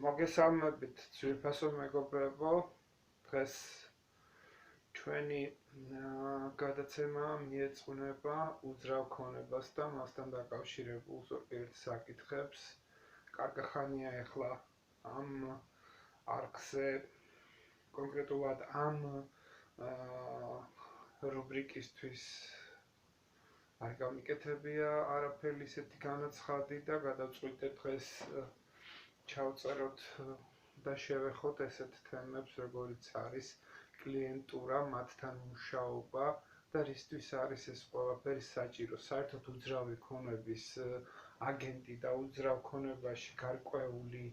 მოგესალმებით ძვირფასო მეგობრებო, დღეს ჩვენი გადაცემა მიეძღვნება უძრავ ქონებას და მასთან დაკავშირებულ ზოგიერთ საკითხებს. კარგახანია ახლა ამ არქზე, კონკრეტულად ამ რუბრიკისთვის არ გამიკეთებია არაფერი ისეთი განაცხადი და გადავწყვიტე დღეს ჩავწეროთ და შევეხოთ ესეთ თემებს, როგორიც არის კლიენტურა, მათთან მუშაობა და რისთვის არის ეს ყველაფერი საჭირო. საერთოდ უძრავი ქონების აგენტი და უძრავ ქონებაში გარკვეული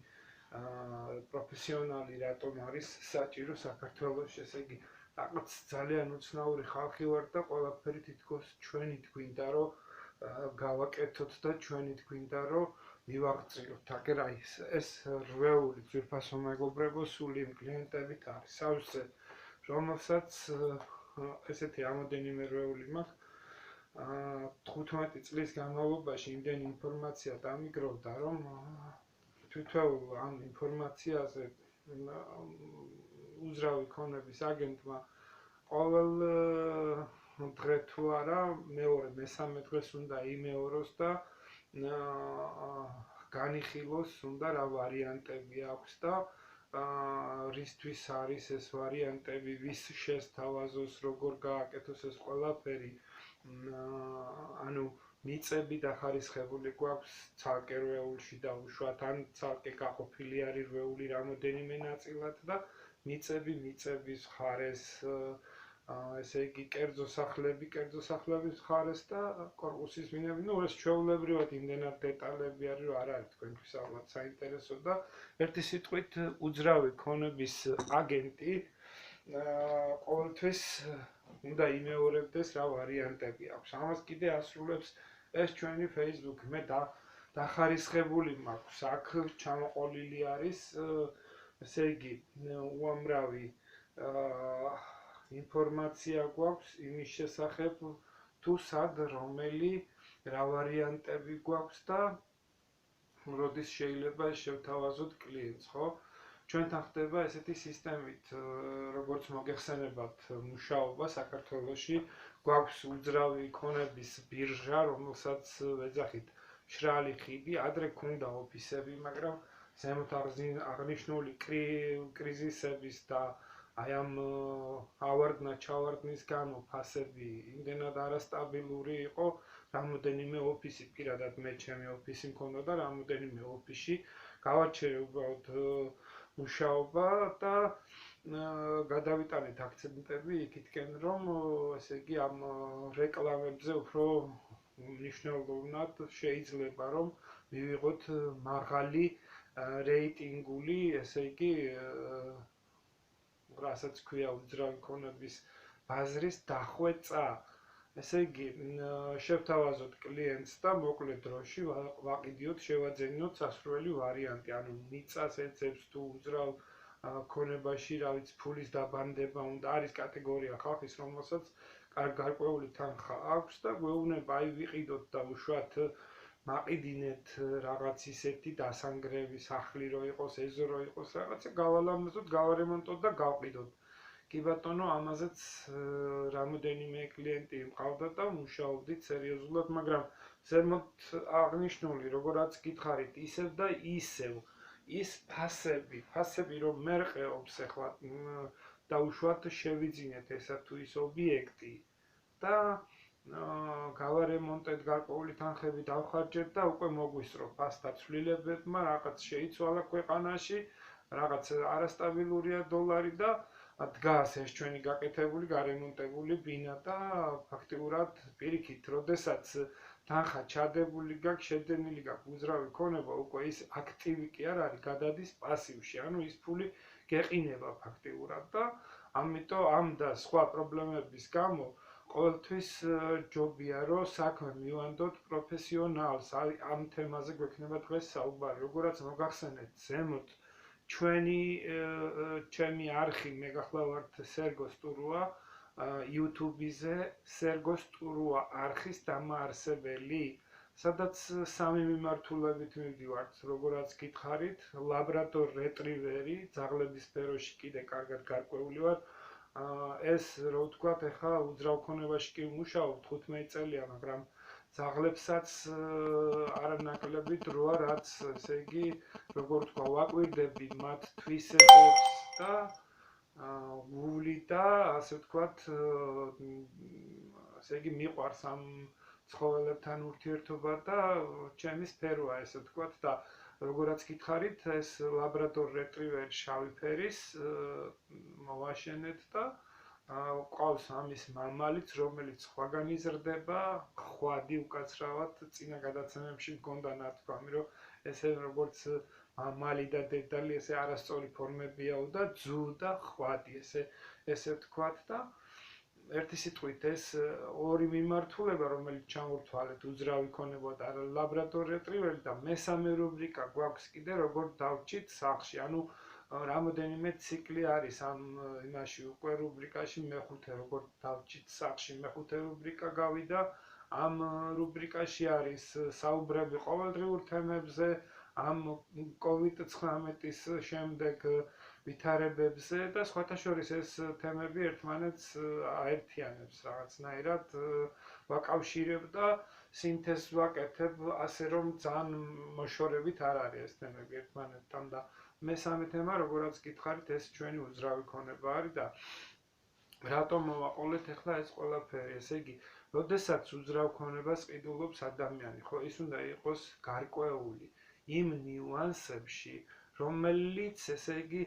პროფესიონალი რატომ არის საჭირო საქართველოში, ესე იგი რაღაც ძალიან უცნაური ხალხი ვარ და ყველაფერი თითქოს ჩვენით გვინდა რომ გავაკეთოთ და ჩვენით გვინდა რომ მივაღწიოთ. აგერ ეს რვეული ძვირფასო მეგობრებო სულ იმ კლიენტებით არის სავსე, რომელსაც ესეთი რამოდენიმე რვეული მაქვს. 15 წლის განმავლობაში იმდენი ინფორმაცია დამიგროვდა, რომ თვითონ ამ ინფორმაციაზე უძრავი ქონების აგენტმა ყოველ დღე თუ არა მეორე მესამე დღეს უნდა იმეოროს და განიხილოს უნდა რა ვარიანტები აქვს და რისთვის არის ეს ვარიანტები, ვის შესთავაზოს, როგორ გააკეთოს ეს ყველაფერი. ანუ მიწები დახარისხებული გვაქვს ცალკე რვეულში და უშუალოდ ან ცალკე გაყოფილი არის რვეული რამოდენიმე ნაწილად და მიწების ხარეს, ესე იგი კერძო სახლების ხარეს და კორპუსის მინები, ეს ჩვეულებრივად იმდენად დეტალები არის, რომ არ არის თქვენთვის ალბათ საინტერესო და ერთი სიტყვით უძრავი ქონების აგენტი ყოველთვის უნდა იმეორებდეს რა ვარიანტები აქვს. ამას კიდე ასრულებს ეს ჩვენი Facebook. მე დახარისხებული მაქვს, აქ ჩამოყოლილი არის, ესე იგი უამრავი ინფორმაცია გვაქვს იმის შესახებ, თუ სად რომელი რა ვარიანტები გვაქვს და როდის შეიძლება შევთავაზოთ კლიენტს, ხო? ჩვენთან ხდება ესეთი სისტემით, როგორც მოგეხსენებათ მუშაობა საქართველოში, გვაქვს უძრავი ქონების ბირჟა, რომელსაც ვეძახით მშრალი ხიდი, ადრე ქონდა ოფისები, მაგრამ ზემოთ აღნიშნული კრიზისების და აი ამ ავარდნა-ჩავარდნის გამო ფასები იმდენად არასტაბილური იყო, რამოდენიმე ოფისი, პირადად მე ჩემი ოფისი მქონდა და რამოდენიმე ოფისში გავაჩერე უბრალოდ მუშაობა და გადავიტანეთ აქცენტები იქითკენ, რომ ესე იგი ამ რეკლამებზე უფრო მნიშვნელოვნად შეიძლება რომ მივიღოთ მაღალი რეიტინგული, ესე იგი რასაც ქვია უძრავი ქონების ბაზრის დახვეწა. ესე იგი შევთავაზოთ კლიენტს და მოკლე დროში ვაყიდიოთ, შევაძენოთ სასურველი ვარიანტი, ანუ მიწას ეძებს თუ უძრავ ქონებაში, რა ვიცი, ფულის დაბანდება უნდა, არის კატეგორია ხალხის, რომელსაც გარკვეული თანხა აქვს და გვეუბნება აი ვიყიდოთ და უშუალოდ მაყიდინეთ რაღაც ისეთი დასანგრევი სახლი რო იყოს, ეზო რო იყოს, რაღაცა გავალამაზოთ, გავარემონტოთ და გავყიდოთ. კი ბატონო, ამაზეც რამოდენიმე კლიენტი მყავდა და მუშაობდით სერიოზულად, მაგრამ ზემოთ აღნიშნული, როგორაც გითხარით, ისევ და ისევ ის ფასები რომ მერყეობს ახლა და უშუალოდ შევიძინეთ ესა თუ ის ობიექტი და გავარემონტეთ, გარკვეული თანხები დავხარჯეთ და უკვე მოგვისწრო ფასთა ცვლილებებმა, რაღაც შეიცვალა ქვეყანაში, რაღაც არასტაბილურია დოლარი და დგას ეს ჩვენი გაკეთებული, გარემონტებული ბინა და ფაქტიურად პირიქით, როდესაც თანხა ჩადებული გაქვს, შედენილი გაქვს უძრავი ქონება, უკვე ის აქტივი კი არ არის, გადადის პასივში, ანუ ის ფული გეყინება ფაქტიურად და ამიტომ ამ და სხვა პრობლემების გამო ყოველთვის ჯობია რომ საქმე მივანდოთ პროფესიონალს. ამ თემაზე გვექნება დღეს საუბარი. როგორაც მოგახსენეთ, ზემოთ ჩემი არხი, მე გახლავართ სერგო სტურუა, YouTube-ზე სერგო სტურუა არხის დამაარსებელი. სადაც სამი მიმართულებით მივდივართ, როგორაც გითხარით, ლაბრადორ რეტრივერი, ძაღლების სფეროში კიდე კარგად გარკვეული ვარ. ეს რო ვთქვათ, ეხლა უძრავ ქონებაში კი ვმუშაობ 15 წელია, მაგრამ ძაღლებსაც არანაკლები დროა, რაც ესე იგი, როგორ ვთქვა, ვაკვირდები მათ თვისებებს და გული და ასე ვთქვათ, ესე იგი, მიყვარს ამ ცხოველებთან ურთიერთობა და ჩემი სფეროა, ესე ვთქვათ და როგორაც გითხარით, ეს ლაბრადორ რეტრივერი შავი ფერის მოვაშენეთ და ყავს ამის მამალიც, რომელიც სხვაგან იზრდება, ხვადი უკაცრავად, წინა გადაცემებში მგონდა ნათქვამი, რომ ესე როგორც მამალი და დედალი, ესე არასწორი ფორმებიაო და ძუ და ხვადი, ესე ვთქვათ და ერთი სიტყვით ეს ორი მიმართულება, რომელიც ჩამოვთვალეთ, უძრავი ქონება და ლაბრადორ რეტრივერი და მესამე რუბრიკა გვაქვს კიდე, როგორ დავჭით სახლში. ანუ რამოდენიმე ციკლი არის ამ იმაში უკვე რუბრიკაში მეხუთე, როგორ დავჭით სახლში, მეხუთე რუბრიკა გავიდა. ამ რუბრიკაში არის საუბრები ყოველდღიურ თემებზე, ამ COVID-19-ის შემდეგ ვითარებებზე და სხვათა შორის ეს თემები ერთმანეთს აერთიანებს რაღაცნაირად, ვაკავშირებ და სინთეზს ვაკეთებ, ასე რომ ძალიან მოშორებით არ არის ეს თემები ერთმანეთთან და მესამე თემა, როგორაც გითხარით, ეს ჩვენი უძრავი ქონება არის და რატომ მოვაყოლეთ ახლა ეს ყველაფერი, ესე იგი, როდესაც უძრავ ქონებას ყიდულობს ადამიანი, ხო, ის უნდა იყოს გარკვეული იმ ნიუანსებში, რომელიც, ესე იგი,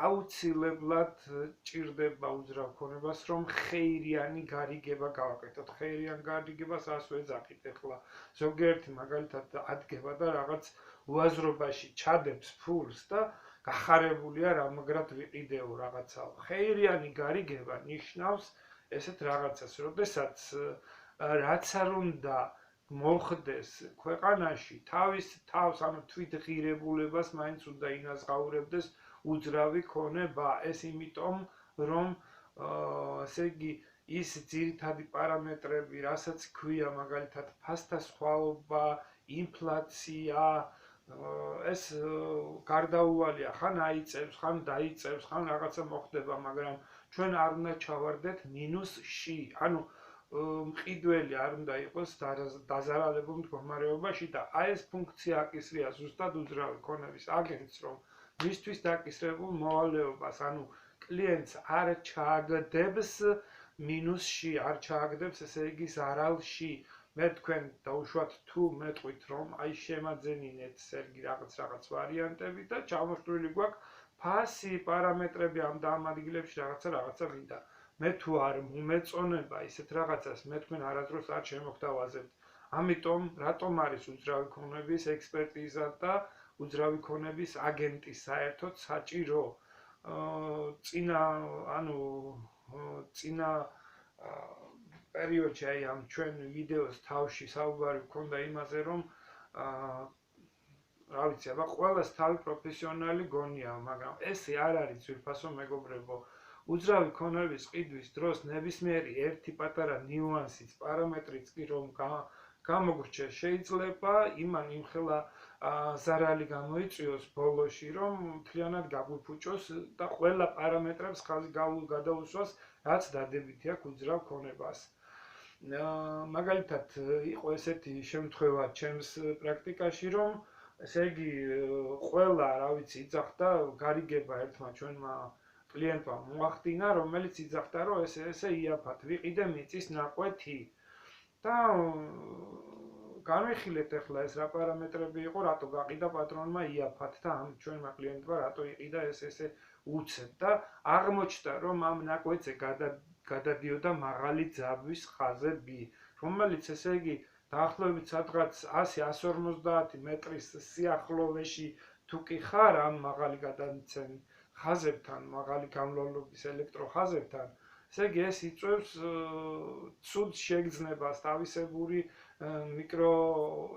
აუცილებლად ჭირდება უძრავ ქონებას, რომ ხეირიანი გარიგება გავაკეთოთ. ხეირიან გარიგებას რას ვეძახით ახლა? ზოგიერთი მაგალითად ადგება და რაღაც უაზრობაში ჩადებს ფულს და გახარებულია რამაგრად ვიყიდეო რაღაცაო. ხეირიანი გარიგება ნიშნავს ესეთ რაღაცას, როდესაც რაც არ უნდა მოხდეს ქვეყანაში, თავის თავს, ანუ თვითღირებულებას მაინც უნდა ინაზღაურებდეს უძრავი ქონება, ეს იმიტომ, რომ ესე იგი ის ძირითადი პარამეტრები, რასაც ქვია მაგალითად ფასთა სხვაობა, ინფლაცია, ეს გარდაუვალია, ხან აიწევს, ხან დაიწევს, ხან რაღაცა მოხდება, მაგრამ ჩვენ არ უნდა ჩავარდეთ მინუსში, ანუ მყიდველი არ უნდა იყოს დაზარალებულ მდგომარეობაში და აი ეს ფუნქცია აკისრია ზუსტად უძრავი ქონების აგენტს, რომ მისთვის დაკისრებულ მოვალეობას, ანუ კლიენტს არ ჩააგდებს მინუსში, არ ჩააგდებს, ესე იგი ზარალში. მე თქვენ დაუშვათ თუ მეტყვით, რომ აი შემაძენინეთ სერგი რაღაც ვარიანტები და ჩამოშლილი გვაქვს ფასი, პარამეტრები ამ და ამ ადგილებში რაღაცა მინდა. მე თუ არ მომეწონება ისეთ რაღაცას, მე თქვენ არასდროს არ შემოგთავაზებთ. ამიტომ რატომ არის უძრავი ქონების ექსპერტიზა და უძრავი ქონების აგენტი საერთოდ საჭირო? წინა პერიოდში აი ამ ჩვენ ვიდეოს თავში საუბარი გქონდა იმაზე, რომ რა ვიცი, აბა ყველას თავი პროფესიონალი გონია, მაგრამ ესე არ არის ძვირფასო მეგობრებო. უძრავი ქონების ყიდვის დროს ნებისმიერი ერთი პატარა ნიუანსიც, პარამეტრიც კი რომ გამოგვრჩეს, შეიძლება იმან იმხელა ზარალი გამოიწვიოს ბოლოში, რომ მთლიანად გაგვიფუჭოს და ყველა პარამეტრებს ხაზი გადაუსვას, რაც დადებითი აქვს უძრავ ქონებას. მაგალითად, იყო ესეთი შემთხვევა ჩემს პრაქტიკაში, რომ ესე იგი ყველა, რა ვიცი, იძახდა გარიგება ერთმა ჩვენმა კლიენტმა მოახდინა, რომელიც იძახდა, რომ ესე იაფად, ვიყიდე მიწის ნაკვეთი და განვიხილეთ ახლა ეს რა პარამეტრები იყო, რატო გაყიდა პატრონმა იაფად და ამ ჩვენმა კლიენტმა რატო იყიდა ესე უცებ და აღმოჩნდა, რომ ამ ნაკვეთზე გადადიოდა მაღალი ძაბვის ხაზები, რომელიც ესე იგი დაახლოებით სადღაც 100-150 მეტრის სიახლოვეში თუ კი ხარ ამ მაღალი გადამცემ ხაზებთან, მაღალი გამლოლობის ელექტროხაზებთან, ესე იგი ეს იწვევს ცუდ შეგრძნებას, თავისებური მიკრო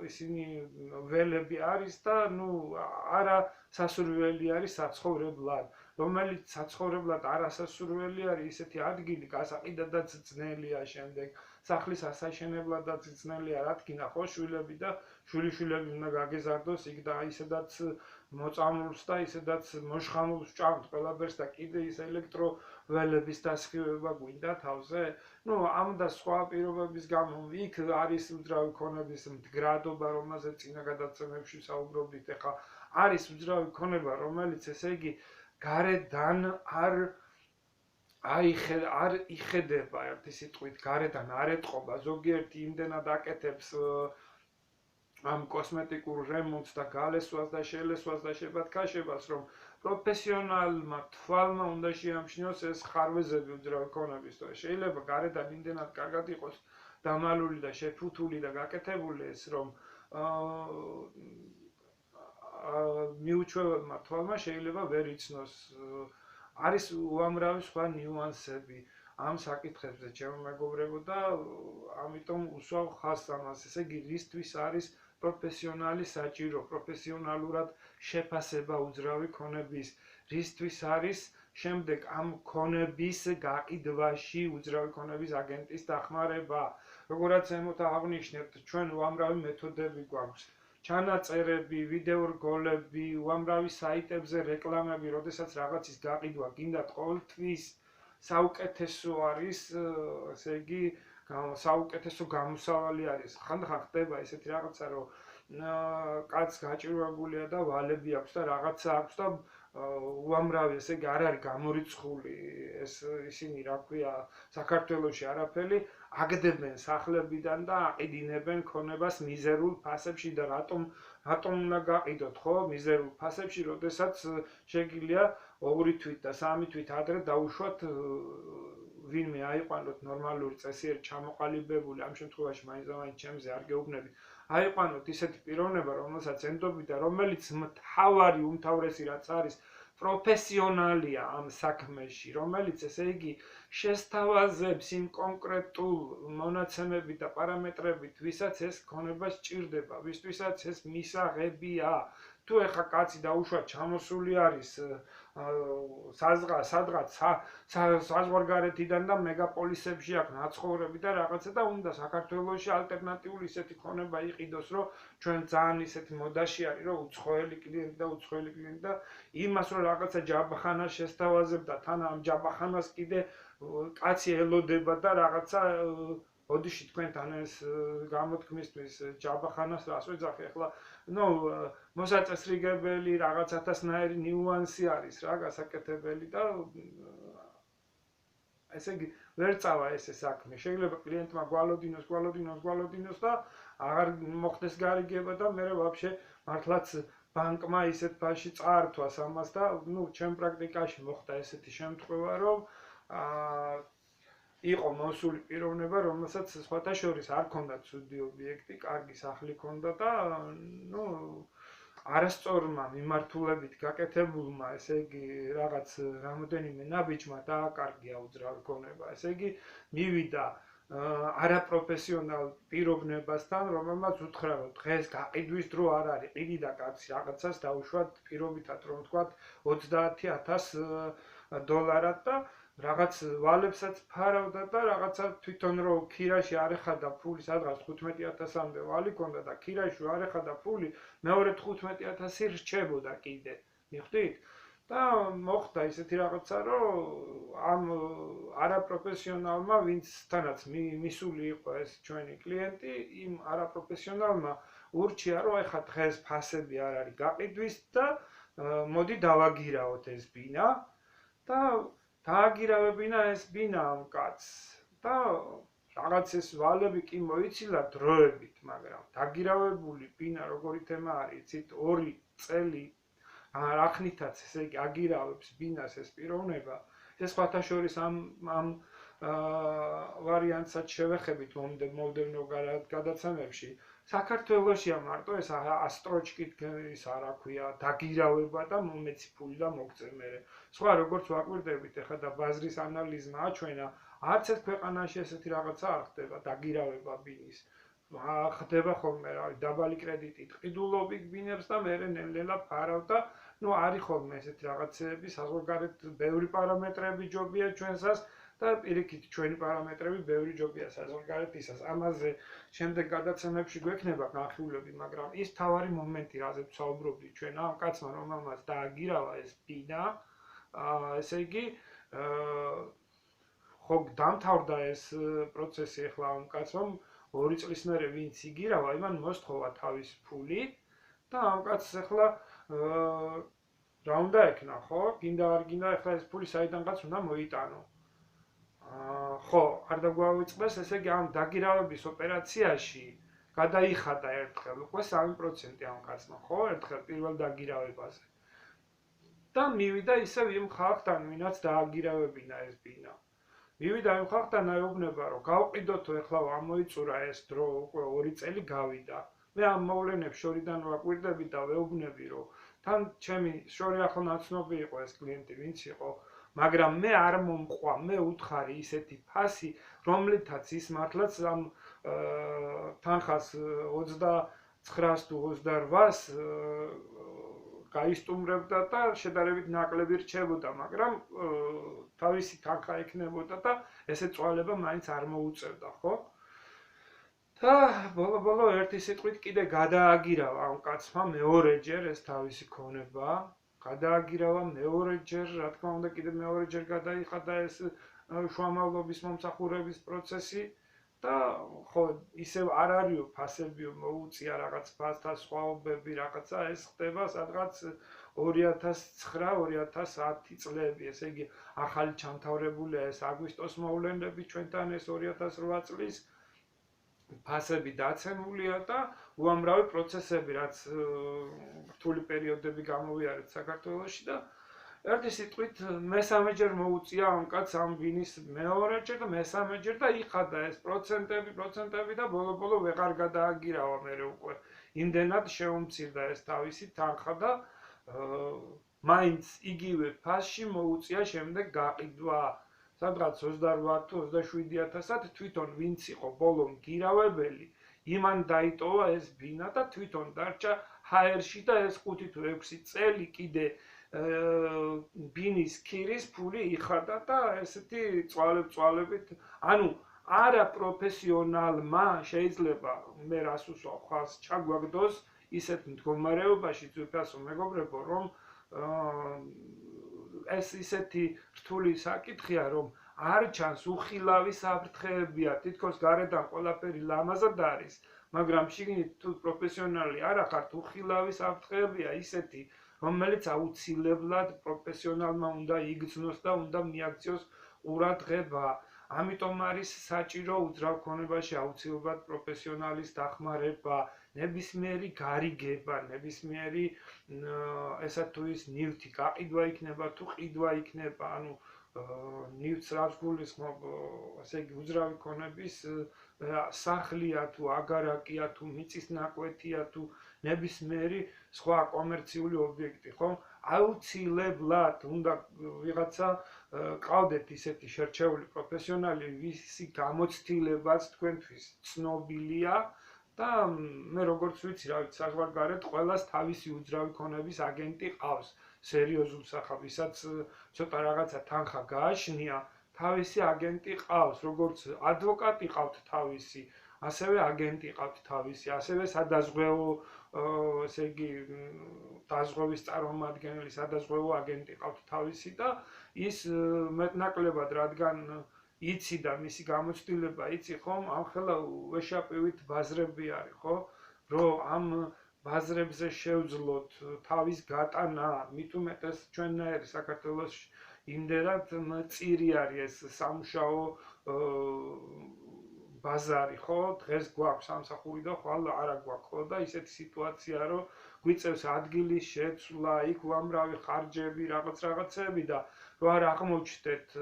ისინი ველები არის და არა სასურველი არის საცხოვრებლად, რომელიც საცხოვრებლად არასასურველი არის ისეთი ადგილი, გასაყიდადაც ძნელია შემდეგ, სახლის ასაშენებლადაც ძნელია, რა თქმა უნდა, ხო, შვილები და შვილიშვილები უნდა გაგეზარდოს იქ და ისედაც მოწამულს და ისედაც მოშხამულს ჭამთ ყველაფერს და კიდე ის ელექტროველების დასხივება გვინდა თავზე. ამ და სხვა პირობების გამო იქ არის უძრავი ქონების მდგრადობა, რომელზეც წინა გადაცემებში საუბრობდით. ეხლა არის უძრავი ქონება, რომელიც ესე იგი გარედან არ იხედება ერთი სიტყვით, გარედან არ ეტყობა, ზოგიერთი იმდენად აკეთებს ამ კოსმეტიკურ რემონტს და გალესვას და შელესვას და შებათქაშებას, რომ პროფესიონალმა თვალმა უნდა შეამჩნიოს ეს ხარვეზები უძრავი ქონების. შეიძლება გარედან იმდენად კარგად იყოს დამალული და შეფუთული და გაკეთებული ეს, რომ მიუჩვევებმა თვალმა შეიძლება ვერ იცნოს. არის უამრავი სხვა ნიუანსები ამ საკითხებზე, ჩემო მეგობრებო, და ამიტომ უსვავ ხაზს ამას. ესე იგი, რისთვის არის პროფესიონალი საჭირო, პროფესიონალურად შეფასება უძრავი ქონების, რისთვის არის შემდეგ ამ ქონების გაყიდვაში უძრავი ქონების აგენტის დახმარება. Როგორც ემოთ აღნიშნეთ, ჩვენ უამრავი მეთოდები გვაქვს. ჩანაწერები, ვიდეო რგოლები, უამრავი საიტებზე რეკლამები, როდესაც რაღაცის გაყიდვა გინდათ ყოველთვის საუკეთესო არის, ესე იგი, საუკეთესო გამოსავალი არის. ხანდახან ხდება ესეთი რაღაცა, რომ კაცს გაჭირვებულია და ვალები აქვს და რაღაცა აქვს და უამრავი, ესე იგი, არ არის გამორიცხული ეს ისინი, რა ქვია, საქართველოში არაფერი, აგდებენ სახლებიდან და აყიდინებენ ქონებას მიზერულ ფასებში და რატომ უნდა გაყიდოთ, ხო, მიზერულ ფასებში, როდესაც შეგიძლია 2 თვით და 3 თვით ადრე დაუშვათ ვინმე აიყვანოთ ნორმალური წესიერ ჩამოყალიბებული, ამ შემთხვევაში მაინც ჩემზე არ გეუბნებით, აიყვანოთ ისეთი პიროვნება, რომელსაც ენდობი და რომელიც მთავარი უმთავრესი რაც არის, პროფესიონალია ამ საქმეში, რომელიც ესე იგი შესთავაზებს იმ კონკრეტულ მონაცემებით და პარამეტრებით, ვისაც ეს ქონება სჭირდება, ვისთვისაც ეს მისაღებია. თუ ეხა კაცი დაუშვათ ჩამოსული არის სადღაც საზღვარგარეთიდან და მეგაპოლისებში აქვს ნაცხოვრები და რაღაცა და უნდა საქართველოში ალტერნატიული ისეთი ქონება იყიდოს, რომ ჩვენ ძალიან ისეთი მოდაში არის, რომ უცხოელი კლიენტი და იმას რომ რაღაცა ჯაბახანას შესთავაზებ და თან ამ ჯაბახანას კიდე კაცი ელოდება და რაღაცა ოდიში თქვენთან ეს გამოთქმისთვის ჯაბახანას რას ვეძახი ახლა, მოსაწესრიგებელი რაღაც ათასნაირი ნიუანსი არის რა გასაკეთებელი და ესე იგი ვერ წავა ესე საქმე. შეიძლება კლიენტმა გვალოდინოს და აღარ მოხდეს გარიგება და მე ვაფშე მართლაც ბანკმა ისეთ ფასში წაართვას ამას და ჩემ პრაქტიკაში მოხდა ესეთი შემთხვევა, რომ იყო მოსული პიროვნება, რომელსაც სხვათა შორის არ ჰქონდა ცუდი ობიექტი, კარგი სახლი ჰქონდა და არასწორმა მიმართულებით გაკეთებულმა, ესე იგი, რაღაც რამოდენიმე ნაბიჯმა დააკარგია უძრავი ქონება. ესე იგი, მივიდა არაპროფესიონალ პიროვნებასთან, რომელმაც უთხრა, რომ დღეს გაყიდვის დრო არ არის, ყიდი და კაცი რაღაცას დაუშვათ პირობითად, რომ ვთქვათ, $30,000 და რაღაც ვალებსაც ფარავდა და რაღაცა თვითონ რომ ქირაში არ ეხადა ფული, სადღაც 15,000-მდე ვალი ჰქონდა და ქირაში არ ეხადა ფული, მეორე 15,000 რჩებოდა კიდე. მიხვდით? და მოხდა ისეთი რაღაცა, რომ ამ არაპროფესიონალმა, ვინცთანაც მისული იყო ეს ჩვენი კლიენტი, იმ არაპროფესიონალმა ურჩია, რომ ეხა დღეს ფასები არ არის გაყიდვის და მოდი დავაგირავოთ ეს ბინა და დააგირავებინა ეს ბინა ამ კაცს და რაღაც ეს ვალები კი მოიცილა დროებით, მაგრამ დაგირავებული ბინა როგორი თემა არის, იცით, 2 წელი ახნითაც ესე იგი აგირავებს ბინას ეს პიროვნება. ეს სხვათა შორის ამ ვარიანტსაც შევეხებით მომდევნო გადაცემებში. საქართველოშია მარტო ეს ასტროჩკით ის რა ქვია, დაგირავება და მომეცი ფული და მოგწე მერე. სხვა როგორც ვაკვირდებით, ეხლა და ბაზრის ანალიზმა აჩვენა, არც ერთ ქვეყანაში ესეთი რაღაცა არ ხდება, დაგირავება ბინის. ხდება ხოლმე რა, დაბალი კრედიტით ყიდულობი ბინებს და მერე ნელ-ნელა ფარავ და არის ხოლმე ესეთი რაღაცეები, საზღვარგარეთ ბევრი პარამეტრები ჯობია ჩვენსას და პირიქით ჩვენი პარამეტრები ბევრი ჯობია საზღვარგარეთისას. ამაზე შემდეგ გადაცემებში გვექნება განხილვები, მაგრამ ის თავარი მომენტი, რაზეც ვსაუბრობდი ჩვენ ამ კაცმა, რომელმაც დააგირავა ეს ბინა, ესე იგი, ხო დამთავრდა ეს პროცესი ახლა ამ კაცმა 2 წლის მერე ვინც იგირავა, იმან მოსთხოვა თავის ფული და ამ კაცს ახლა რა უნდა ეკნა, ხო? გინდა არ გინდა, ახლა ეს ფული საიდანღაც უნდა მოიტანო. ხო, არ დაგვავიწყდეს, ესე იგი ამ დაგირავების ოპერაციაში გადაიხადა ერთხელ უკვე 3% ამ კაცმა, ხო? ერთხელ პირველ დაგირავებაზე. და მივიდა ისევ იმ ხალხთან, ვინაც დააგირავებინა ეს ბინა. მივიდა იმ ხალხთან აეუბნება, რომ გავყიდოთო ეხლა ამოიწურა ეს დრო, უკვე 2 წელი გავიდა. მე ამ მოვლენებს შორიდან ვაკვირდები და ვეუბნები, რომ თან ჩემი შორი ახლა ნაცნობი იყო ეს კლიენტი, ვინც იყო, მაგრამ მე არ მომყვა, მე უთხარი ისეთი ფასი, რომლითაც ის მართლაც ამ თანხას 29-ს თუ 28-ს გაისტუმრებდა და შედარებით ნაკლები რჩებოდა, მაგრამ თავისი თანხა ექნებოდა და ესე წვალება მაინც არ მოუწევდა, ხო? და ბოლო-ბოლო ერთი სიტყვით კიდე გადააგირავა ამ კაცმა მეორეჯერ ეს თავისი ქონება, გადააგირავა მეორეჯერ, რა თქმა უნდა, კიდე მეორეჯერ გადაიხადა ეს შუამავლობის მომსახურების პროცესი და ხო, ისევ არ არისო ფასებიო მოუწია რაღაც ფასთა სხვაობები, რაღაცა ეს ხდება სადღაც 2009-2010 წლები, ესე იგი ახალი ჩამთავრებულია ეს აგვისტოს მოვლენები ჩვენთან ეს 2008 წლის ფასები დაცემულია და უამრავი პროცესები, რაც რთული პერიოდები გამოვიარეთ საქართველოში და ერთი სიტყვით მესამეჯერ მოუწია ამ კაცს ამ ბინის მეორეჯერ და მესამეჯერ და იხადა ეს პროცენტები და ბოლო-ბოლო ვეღარ გადააგირავა მერე უკვე. იმდენად შეუმცირდა ეს თავისი თანხა და მაინც იგივე ფასში მოუწია შემდეგ გაყიდვა. სადღაც 28-27,000-ად თვითონ ვინც იყო ბოლო მგირავებელი, იმან დაიტოვა ეს ბინა და თვითონ დარჩა ჰაერში და ეს 5 თუ 6 წელი კიდე ბინის ქირის ფული იხადა და ესეთი წვალებით, ანუ არა პროფესიონალმა შეიძლება მე რას უსვავ ხალხს ჩაგვაგდოს ისეთ მდგომარეობაში ძვირფასო მეგობრებო, რომ ეს ისეთი რთული საკითხია, რომ არ ჩანს უხილავი საფრთხეებია, თითქოს გარედან ყველაფერი ლამაზად არის, მაგრამ შიგნით თუ პროფესიონალი არ ახართ, უხილავი საფრთხეებია ისეთი, რომელიც აუცილებლად პროფესიონალმა უნდა იგრძნოს და უნდა მიაქციოს ყურადღება. ამიტომ არის საჭირო უძრავ ქონებაში აუცილებლად პროფესიონალის დახმარება, ნებისმიერი გარიგება, ნებისმიერი ესა თუ ის ნივთი გაყიდვა იქნება თუ ყიდვა იქნება, ანუ ნივთს რაც გულისხმობ, ესე იგი უძრავი ქონების სახლია თუ აგარაკია თუ მიწის ნაკვეთია თუ ნებისმიერი სხვა კომერციული ობიექტი, ხო? აუცილებლად უნდა ვიღაცა ყავდეთ ისეთი შერჩეული პროფესიონალი, ვისი გამოცდილებაც თქვენთვის ცნობილია და მე როგორც ვიცი, რა ვიცი, საზღვარგარეთ ყველას თავისი უძრავი ქონების აგენტი ყავს. სერიოზულ სახალხისაც ცოტა რაღაცა თანხა გააშნია, თავისი აგენტი ყავს, როგორც ადვოკატი ყავთ თავისი, ასევე აგენტი ყავთ თავისი, ასევე სადაზღვევო, ესე იგი, დაზღვევის წარმომადგენელი, სადაზღვევო აგენტი ყავთ თავისი და ის მეტნაკლებად, რადგან იცი და მისი გამოცდილება იცი ხომ, ამხელა ვეშაპივით ბაზრები არის, ხო? რომ ამ ბაზრებზე შევძლოთ თავის გატანა, მით უმეტეს ჩვენნაირი საქართველოში იმდენად მწირი არის ეს სამუშაო ბაზარი, ხო? დღეს გვაქვს სამსახური და ხვალ არა გვაქვს, ხო? და ისეთი სიტუაცია, რომ გვიწევს ადგილის შეცვლა, იქ უამრავი ხარჯები, რაღაცები და რო არ აღმოჩნდეთ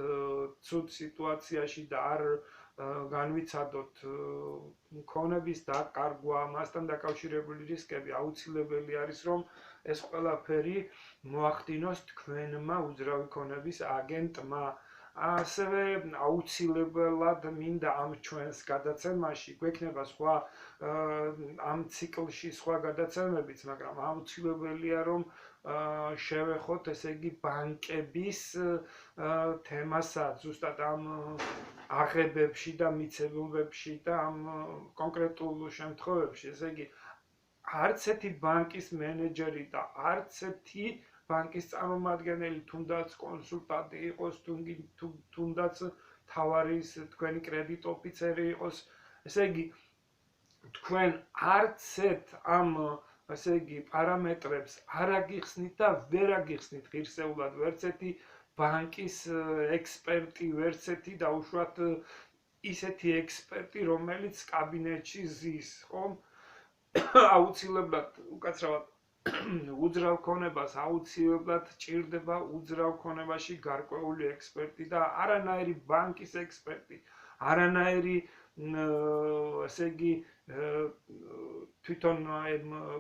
ცუდ სიტუაციაში და არ განვიცადოთ ქონების დაკარგვა, მასთან დაკავშირებული რისკები, აუცილებელი არის, რომ ეს ყველაფერი მოახდინოს თქვენმა უძრავი ქონების აგენტმა. ასევე აუცილებლად მინდა ამ ჩვენს გადაცემაში გვექნება სხვა ამ ციკლში სხვა გადაცემებიც, მაგრამ აუცილებელია რომ შევეხოთ, ესე იგი, ბანკების თემასაც, ზუსტად ამ აღებებში და მიცემულებში და ამ კონკრეტულ შემთხვევებში, ესე იგი, არც ერთი ბანკის მენეჯერი და არც ერთი ბანკის წარმომადგენელი, თუნდაც კონსულტანტი იყოს, თუნდაც თავარი თქვენი კრედიტ ოფიცერი იყოს, ესე იგი, თქვენ არც ერთ ამ ესე იგი პარამეტრებს არ აგიხსნით და ვერ აგიხსნით ღირსეულად ვერც ერთი ბანკის ექსპერტი, ვერც ერთი დაუშვათ ისეთი ექსპერტი, რომელიც კაბინეტში ზის, ხომ? აუცილებლად უკაცრავად უძრავ ქონებას აუცილებლად ჭირდება უძრავ ქონებაში გარკვეული ექსპერტი და არანაირი ბანკის ექსპერტი, არანაირი ესე იგი თვითონ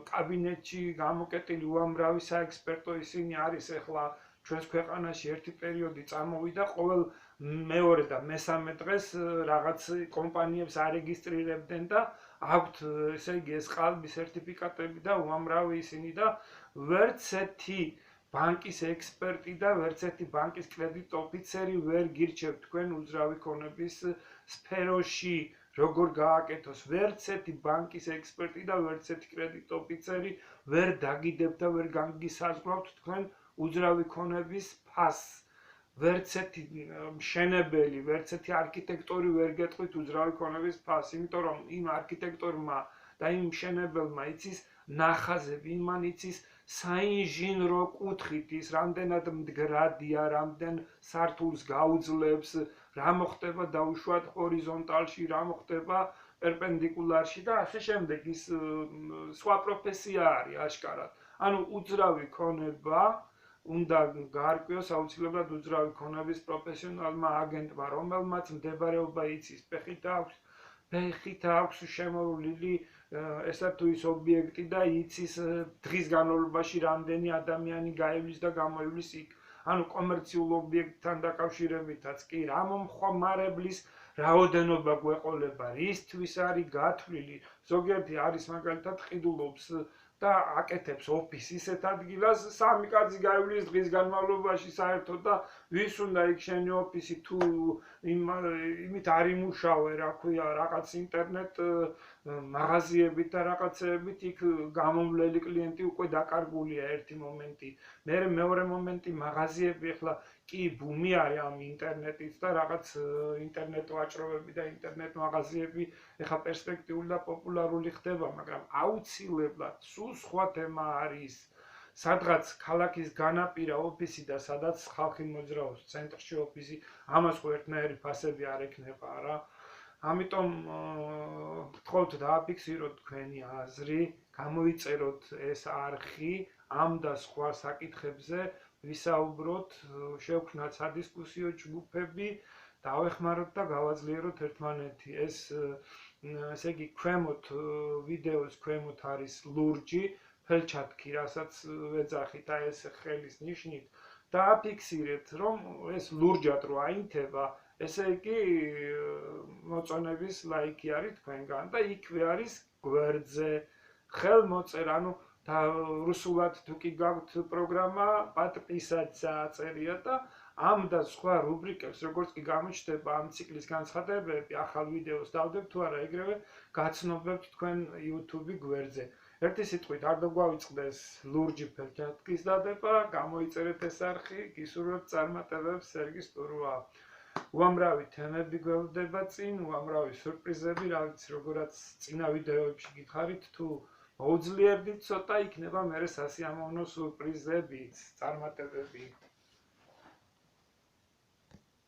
კაბინეტში გამოკეტილი უამრავი საექსპერტო ისინი არის ახლა ჩვენს ქვეყანაში ერთი პერიოდი წამოვიდა, ყოველ მეორე და მესამე დღეს რაღაც კომპანიებს არეგისტრირებდნენ და აქვთ ესე იგი ეს ყალბი სერტიფიკატები და უამრავი ისინი და ვერც ერთი ბანკის ექსპერტი და ვერც ერთი ბანკის კრედიტ ოფიცერი ვერ გირჩევთ თქვენ უძრავი ქონების სფეროში როგორ გააკეთოს, ვერც ერთი ბანკის ექსპერტი და ვერც ერთი კრედიტ ოფიცერი ვერ დაგიდებთ და ვერ განგისაზღვრავთ თქვენ უძრავი ქონების ფასს. ვერც ერთი მშენებელი, ვერც ერთი არქიტექტორი ვერ გეტყვით უძრავი ქონების ფასს, იმიტომ რომ იმ არქიტექტორმა და იმ მშენებელმა იცის ნახაზები, იმან იცის საინჟინრო კუთხით ის რამდენად მდგრადია, რამდენ სართულს გაუძლებს, რა მოხდება დაუშვათ ჰორიზონტალში, რა მოხდება პერპენდიკულარში და ასე შემდეგ. ის სხვა პროფესია არის აშკარად. ანუ უძრავი ქონება უნდა გაარკვიოს აუცილებლად უძრავი ქონების პროფესიონალმა აგენტმა, რომელმაც მდებარეობა იცის, ფეხით აქვს შემოვლილი ესა თუ ის ობიექტი და იცის დღის განმავლობაში რამდენი ადამიანი გაივლის და გამოივლის იქ. ანუ კომერციულ ობიექტთან დაკავშირებითაც კი რა მომხმარებლის რაოდენობა გვეყოლება, რისთვის არის გათვლილი, ზოგიერთი არის მაგალითად ყიდულობს და აკეთებს ოფისს ისეთ ადგილას, სამი კაცი გაივლის დღის განმავლობაში საერთოდ და ვის უნდა იქ შენი ოფისი თუ იმით არ იმუშავე, რა ქვია, რაღაც ინტერნეტ მაღაზიებით და რაღაცეებით იქ გამომვლელი კლიენტი უკვე დაკარგულია ერთი მომენტი. მეორე მომენტი მაღაზიები ახლა კი ბუმი არის ამ ინტერნეტით და რაღაც ინტერნეტ ვაჭრობები და ინტერნეტ მაღაზიები ახლა პერსპექტიული და პოპულარული ხდება, მაგრამ აუცილებლად სულ სხვა თემა არის, სადღაც ქალაქის განაპირა ოფისი და სადაც ხალხი მოძრაობს ცენტრში ოფისი, ამას ხო ერთნაირი ფასები არ ექნება რა. ამიტომ გთხოვთ დააფიქსიროთ თქვენი აზრი, გამოიწეროთ ეს არხი ამ და სხვა საკითხებზე, ვისაუბროთ, შევქმნათ სადისკუსიო ჯგუფები, დავეხმაროთ და გავაძლიეროთ ერთმანეთი. ესე იგი, ქვემოთ ვიდეოს ქვემოთ არის ლურჯი, ფელჩატკი, რასაც ვეძახით ეს ხელის ნიშნით, დააფიქსირეთ, რომ ეს ლურჯად რო აინთება, ესე იგი მოწონების ლაიქი არის თქვენგან და იქვე არის გვერდზე ხელმოწერა, ანუ და რუსულად თუ კი გაქვთ პროგრამა, პატპისად წერია და ამ და სხვა რუბრიკებს, როგორც კი გამოჩნდება ამ ციკლის განცხადებები, ახალ ვიდეოს დავდებთ თუ არა, ეგრევე გაცნობებთ თქვენ YouTube გვერდზე. ერთი სიტყვით არ დაგვავიწყდეს ლურჯი ფელჩატკის დადება, გამოიწერეთ ეს არხი, გისურვებთ წარმატებებს, სერგის ტურვა. უამრავი თემები გვევდება წინ, უამრავი სურპრიზები, რა ვიცი, როგორაც წინა ვიდეოებში გითხარით, თუ მოუძლიერდით ცოტა, იქნება მერე სასიამოვნო სურპრიზებიც, წარმატებები.